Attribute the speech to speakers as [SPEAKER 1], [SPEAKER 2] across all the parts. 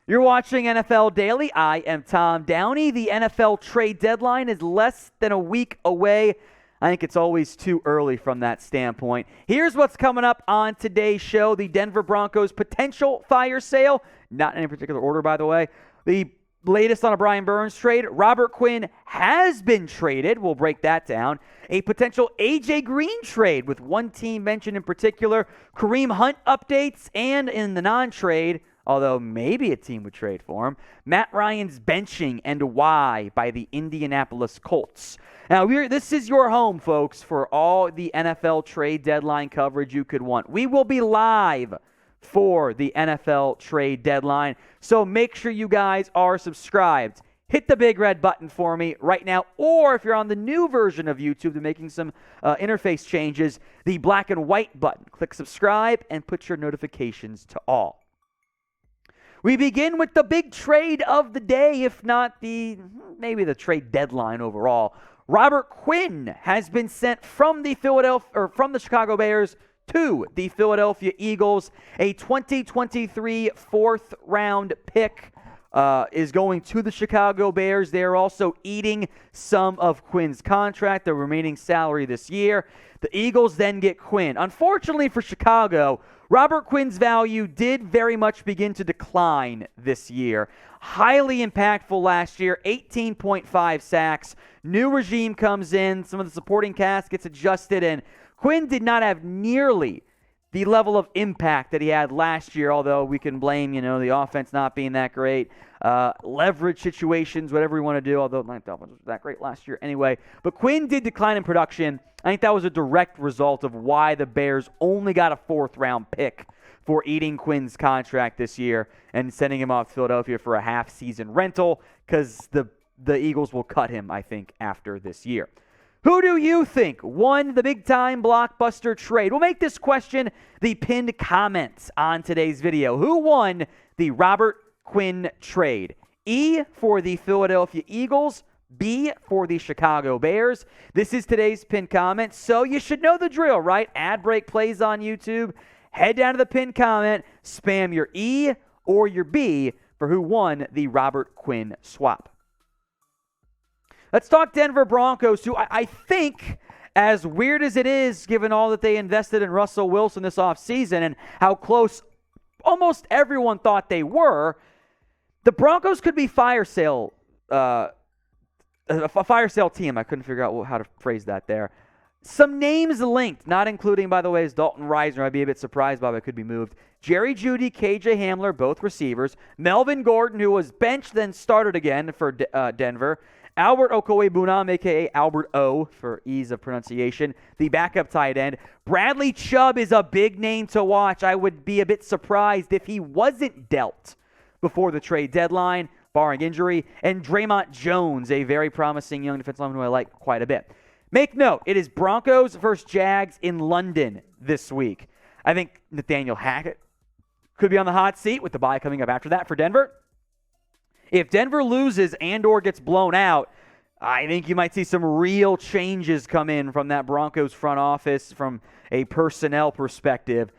[SPEAKER 1] You're watching NFL Daily. I am Tom Downey. The NFL trade deadline is less than a week away. I think it's always too early from that standpoint. Here's what's coming up on today's show. The Denver Broncos potential fire sale. Not in any particular order, by the way. The latest on a Brian Burns trade. Robert Quinn has been traded. We'll break that down. A potential A.J. Green trade with one team mentioned in particular. Kareem Hunt updates. And in the non-trade, although maybe a team would trade for him, Matt Ryan's benching and why by the Indianapolis Colts. Now, this is your home, folks, for all the NFL trade deadline coverage you could want. We will be live for the NFL trade deadline, so make sure you guys are subscribed. Hit the big red button for me right now, or if you're on the new version of YouTube, they're making some interface changes, the black and white button. Click subscribe and put your notifications to all. We begin with the big trade of the day, if not maybe the trade deadline overall. Robert Quinn has been sent from the Chicago Bears to the Philadelphia Eagles. A 2023 fourth round pick is going to the Chicago Bears. They're also eating some of Quinn's contract, the remaining salary this year. The Eagles then get Quinn. Unfortunately for Chicago, Robert Quinn's value did very much begin to decline this year. Highly impactful last year, 18.5 sacks. New regime comes in, some of the supporting cast gets adjusted, and Quinn did not have nearly the level of impact that he had last year, although we can blame, the offense not being that great, leverage situations, whatever we want to do, although the offense was that great last year anyway. But Quinn did decline in production. I think that was a direct result of why the Bears only got a fourth-round pick for eating Quinn's contract this year and sending him off to Philadelphia for a half-season rental, because the Eagles will cut him, I think, after this year. Who do you think won the big-time blockbuster trade? We'll make this question the pinned comment on today's video. Who won the Robert Quinn trade? E for the Philadelphia Eagles, B for the Chicago Bears. This is today's pinned comment, so you should know the drill, right? Ad break plays on YouTube. Head down to the pinned comment, spam your E or your B for who won the Robert Quinn swap. Let's talk Denver Broncos, who I think, as weird as it is, given all that they invested in Russell Wilson this offseason and how close almost everyone thought they were, the Broncos could be a fire sale team. I couldn't figure out how to phrase that there. Some names linked, not including, by the way, is Dalton Risner. I'd be a bit surprised by it could be moved. Jerry Jeudy, KJ Hamler, both receivers. Melvin Gordon, who was benched then started again for Denver. Albert Okwuegbunam, a.k.a. Albert O, for ease of pronunciation, the backup tight end. Bradley Chubb is a big name to watch. I would be a bit surprised if he wasn't dealt before the trade deadline, barring injury. And Draymond Jones, a very promising young defensive lineman who I like quite a bit. Make note, it is Broncos versus Jags in London this week. I think Nathaniel Hackett could be on the hot seat with the bye coming up after that for Denver. If Denver loses and or gets blown out, I think you might see some real changes come in from that Broncos front office from a personnel perspective.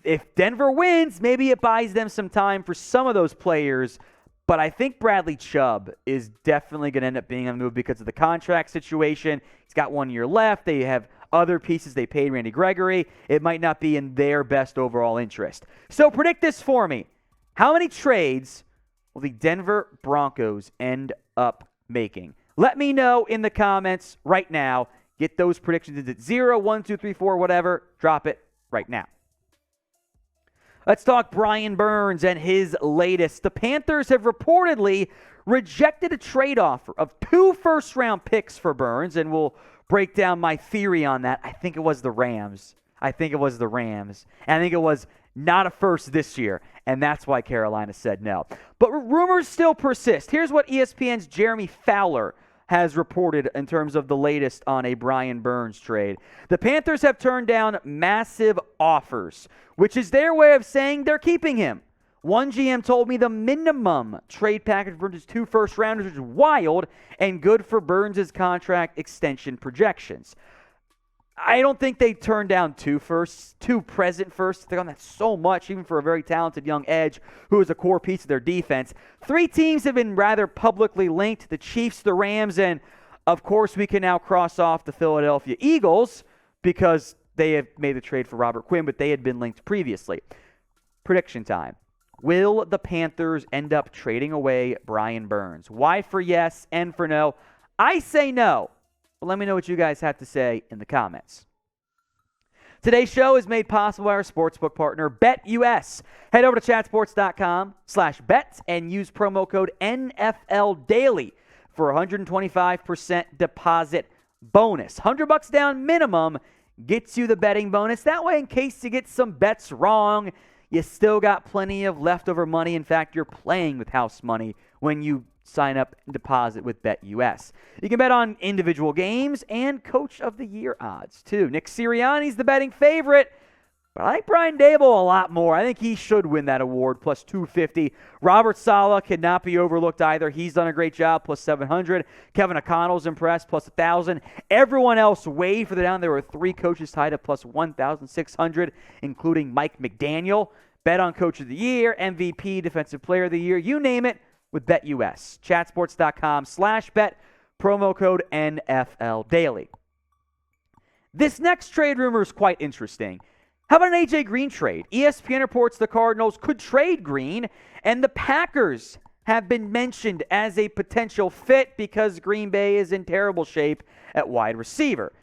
[SPEAKER 1] If Denver wins, maybe it buys them some time for some of those players, but I think Bradley Chubb is definitely going to end up being on the move because of the contract situation. He's got 1 year left. They have other pieces they paid Randy Gregory. It might not be in their best overall interest. So predict this for me. How many trades will the Denver Broncos end up making? Let me know in the comments right now. Get those predictions at 0, 1, 2, 3, 4, whatever. Drop it right now. Let's talk Brian Burns and his latest. The Panthers have reportedly rejected a trade offer of 2 first-round picks for Burns, and we'll break down my theory on that. I think it was the Rams. And I think it was not a first this year, and that's why Carolina said no. But rumors still persist. Here's what ESPN's Jeremy Fowler has reported in terms of the latest on a Brian Burns trade. The Panthers have turned down massive offers, which is their way of saying they're keeping him. One GM told me the minimum trade package for Burns is 2 first-rounders, which is wild and good for Burns' contract extension projections. I don't think they turned down two present firsts. They've done that so much, even for a very talented young edge who is a core piece of their defense. 3 teams have been rather publicly linked: the Chiefs, the Rams, and of course we can now cross off the Philadelphia Eagles because they have made the trade for Robert Quinn, but they had been linked previously. Prediction time. Will the Panthers end up trading away Brian Burns? Y for yes, N for no. I say no. But let me know what you guys have to say in the comments. Today's show is made possible by our sportsbook partner, BetUS. Head over to chatsports.com/bet and use promo code NFLDaily for a 125% deposit bonus. $100 down minimum gets you the betting bonus. That way, in case you get some bets wrong, you still got plenty of leftover money. In fact, you're playing with house money when you sign up and deposit with BetUS. You can bet on individual games and Coach of the Year odds, too. Nick Sirianni's the betting favorite, but I like Brian Daboll a lot more. I think he should win that award, plus 250. Robert Saleh cannot be overlooked either. He's done a great job, plus 700. Kevin O'Connell's impressed, plus 1,000. Everyone else way further down. There were 3 coaches tied at plus 1,600, including Mike McDaniel. Bet on Coach of the Year, MVP, Defensive Player of the Year, you name it, with BetUS. Chatsports.com/bet, promo code NFLDaily. This next trade rumor is quite interesting. How about an A.J. Green trade? ESPN reports the Cardinals could trade Green, and the Packers have been mentioned as a potential fit because Green Bay is in terrible shape at wide receiver.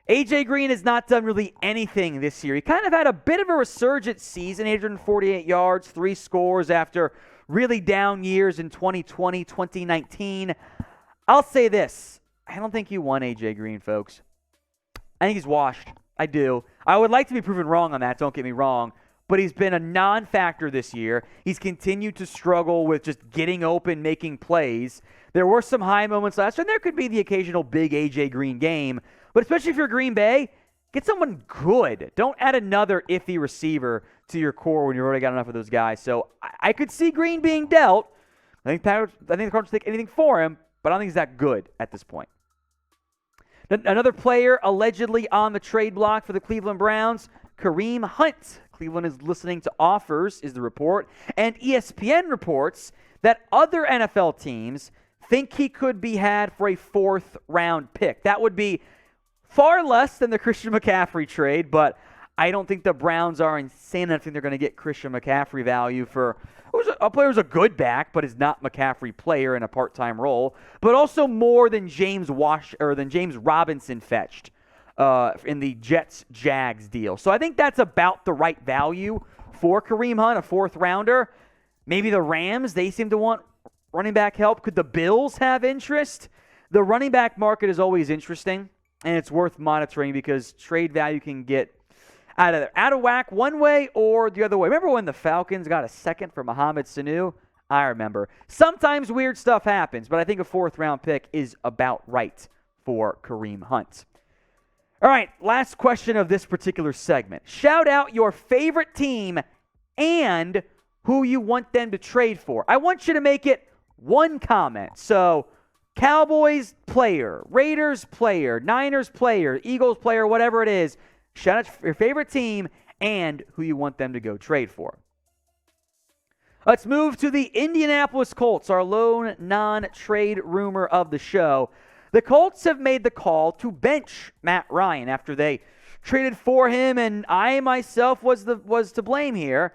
[SPEAKER 1] A.J. Green has not done really anything this year. He kind of had a bit of a resurgent season, 848 yards, 3 scores after really down years in 2020, 2019. I'll say this. I don't think you won A.J. Green, folks. I think he's washed. I do. I would like to be proven wrong on that, don't get me wrong, but he's been a non-factor this year. He's continued to struggle with just getting open, making plays. There were some high moments last year, and there could be the occasional big A.J. Green game, but especially if you're Green Bay, get someone good. Don't add another iffy receiver to your core when you've already got enough of those guys. So I could see Green being dealt. I think the Cardinals take anything for him, but I don't think he's that good at this point. Another player allegedly on the trade block for the Cleveland Browns, Kareem Hunt. Cleveland is listening to offers, is the report. And ESPN reports that other NFL teams think he could be had for a 4th-round pick. That would be far less than the Christian McCaffrey trade, but I don't think the Browns are insane enough. I think they're going to get Christian McCaffrey value for a player who's a good back, but is not McCaffrey player in a part-time role, but also more than James Robinson fetched in the Jets-Jags deal. So I think that's about the right value for Kareem Hunt, a 4th-rounder. Maybe the Rams, they seem to want running back help. Could the Bills have interest? The running back market is always interesting, and it's worth monitoring because trade value can get out of whack one way or the other way. Remember when the Falcons got a 2nd for Mohamed Sanu? I remember. Sometimes weird stuff happens, but I think a 4th-round pick is about right for Kareem Hunt. All right, last question of this particular segment. Shout out your favorite team and who you want them to trade for. I want you to make it one comment. So, Cowboys player, Raiders player, Niners player, Eagles player, whatever it is. Shout out your favorite team and who you want them to go trade for. Let's move to the Indianapolis Colts, our lone non-trade rumor of the show. The Colts have made the call to bench Matt Ryan after they traded for him, and I myself was to blame here.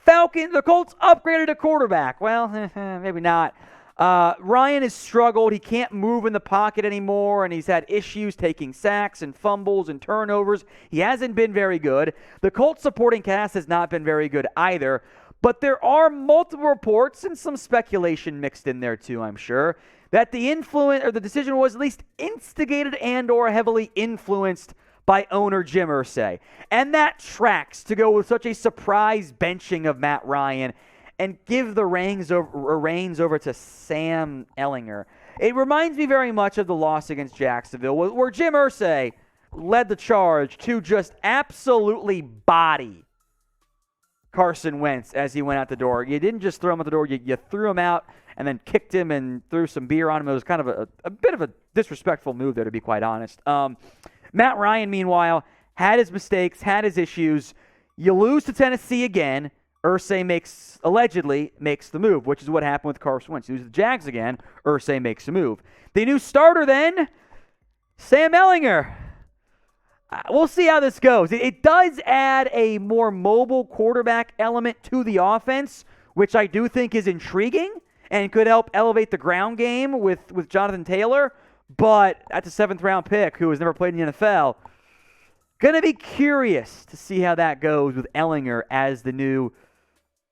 [SPEAKER 1] The Colts upgraded a quarterback. Well, maybe not. Ryan has struggled. He can't move in the pocket anymore, and he's had issues taking sacks and fumbles and turnovers. He hasn't been very good. The Colts supporting cast has not been very good either, but there are multiple reports and some speculation mixed in there too, I'm sure, that the decision was at least instigated and or heavily influenced by owner Jim Irsay. And that tracks to go with such a surprise benching of Matt Ryan and give the reins over to Sam Ehlinger. It reminds me very much of the loss against Jacksonville, where Jim Irsay led the charge to just absolutely body Carson Wentz as he went out the door. You didn't just throw him out the door, you threw him out and then kicked him and threw some beer on him. It was kind of a bit of a disrespectful move there, to be quite honest. Matt Ryan, meanwhile, had his mistakes, had his issues. You lose to Tennessee again. Irsay allegedly makes the move, which is what happened with Carson Wentz. You lose to the Jags again. Irsay makes the move. The new starter then, Sam Ehlinger. We'll see how this goes. It does add a more mobile quarterback element to the offense, which I do think is intriguing and could help elevate the ground game with Jonathan Taylor. But that's a seventh-round pick who has never played in the NFL. Going to be curious to see how that goes with Ehlinger as the new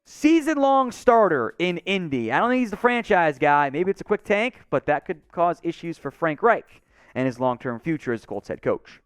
[SPEAKER 1] season-long starter in Indy. I don't think he's the franchise guy. Maybe it's a quick tank, but that could cause issues for Frank Reich and his long-term future as the Colts head coach.